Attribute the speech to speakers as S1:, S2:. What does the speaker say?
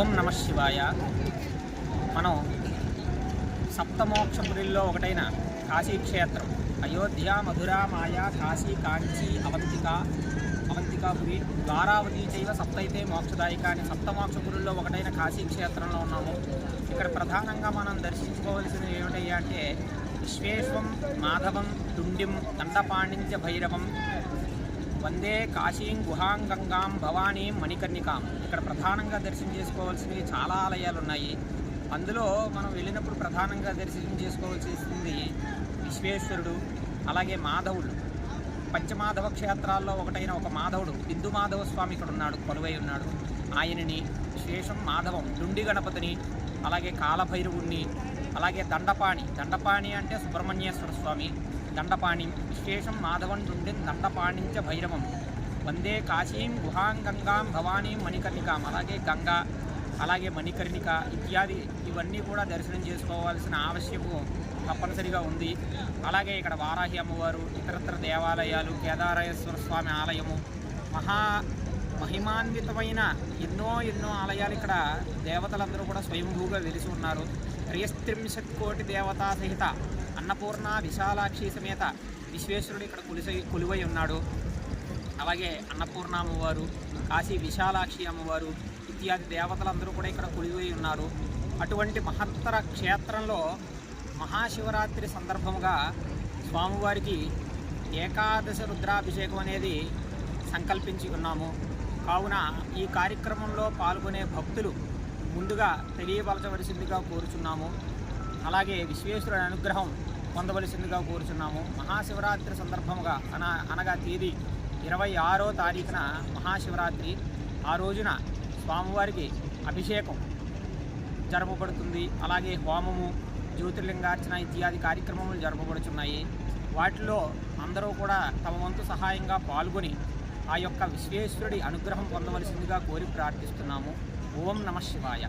S1: ఓం నమ శివాయ. మనం సప్తమోక్షపురిల్లో ఒకటైన కాశీక్షేత్రం అయోధ్య, మధుర, మాయా, కాశీ, కాంచీ, అవంతికాపురి, ద్వారావతి చైవ సప్తైతే మోక్షదాయిక అని సప్తమోక్షపురుల్లో ఒకటైన కాశీక్షేత్రంలో ఉన్నాము. ఇక్కడ ప్రధానంగా మనం దర్శించుకోవాల్సినవి ఏమిటయ్యా అంటే విశ్వేశ్వం, మాధవం, తుండిం, దండపాణించ భైరవం, వందే కాశీం, గుహాం, గంగాం, భవానీం, మణికర్ణికాం. ఇక్కడ ప్రధానంగా దర్శనం చేసుకోవాల్సినవి చాలా ఆలయాలు ఉన్నాయి. అందులో మనం వెళ్ళినప్పుడు ప్రధానంగా దర్శనం చేసుకోవాల్సింది విశ్వేశ్వరుడు, అలాగే మాధవుడు. పంచమాధవ క్షేత్రాల్లో ఒకటైన ఒక మాధవుడు, బిందు మాధవ స్వామి ఇక్కడ ఉన్నాడు, కొలువై ఉన్నాడు. ఆయనని, విశ్వేశం, మాధవం, దుండి గణపతిని, అలాగే కాలభైరవుణ్ణి, అలాగే దండపాణి అంటే సుబ్రహ్మణ్యేశ్వర స్వామి, దండపాణి, విశ్వేశం, మాధవం, దుండిం, దండపాణించ భైరవం, వందే కాశీం, గుహాం, గంగాం, భవానీం, మణికర్ణికాం. అలాగే గంగా, అలాగే మణికర్ణిక ఇత్యాది ఇవన్నీ కూడా దర్శనం చేసుకోవాల్సిన ఆవశ్యము తప్పనిసరిగా ఉంది. అలాగే ఇక్కడ వారాహి అమ్మవారు, ఇతరత్ర దేవాలయాలు, కేదారేశ్వర స్వామి ఆలయము, మహిమాన్వితమైన ఎన్నో ఆలయాలు. ఇక్కడ దేవతలందరూ కూడా స్వయంభూగా వెలిసి ఉన్నారు. 33 కోటి దేవతా సహిత అన్నపూర్ణ విశాలాక్షి సమేత విశ్వేశ్వరుడు ఇక్కడ కొలువై ఉన్నాడు. అలాగే అన్నపూర్ణ అమ్మవారు, కాశీ విశాలాక్షి అమ్మవారు ఇత్యాది దేవతలందరూ కూడా ఇక్కడ కొలువై ఉన్నారు. అటువంటి మహత్తర క్షేత్రంలో మహాశివరాత్రి సందర్భముగా స్వామివారికి ఏకాదశ రుద్రాభిషేకం అనేది సంకల్పించి ఉన్నాము. కావున ఈ కార్యక్రమంలో పాల్గొనే భక్తులు ముందుగా తెలియపరచవలసిందిగా కోరుచున్నాము. అలాగే విశ్వేశ్వరుడి అనుగ్రహం పొందవలసిందిగా కోరుచున్నాము. మహాశివరాత్రి సందర్భముగా అనగా తేదీ 26వ తారీఖున మహాశివరాత్రి. ఆ రోజున స్వామివారికి అభిషేకం జరపబడుతుంది. అలాగే హోమము, జ్యోతిర్లింగార్చన ఇత్యాది కార్యక్రమములు జరపబడుతున్నాయి. వాటిలో అందరూ కూడా తమ వంతు సహాయంగా పాల్గొని ఆ యొక్క విశ్వేశ్వరుడి అనుగ్రహం పొందవలసిందిగా కోరి ప్రార్థిస్తున్నాము. ఓం నమ శివాయ.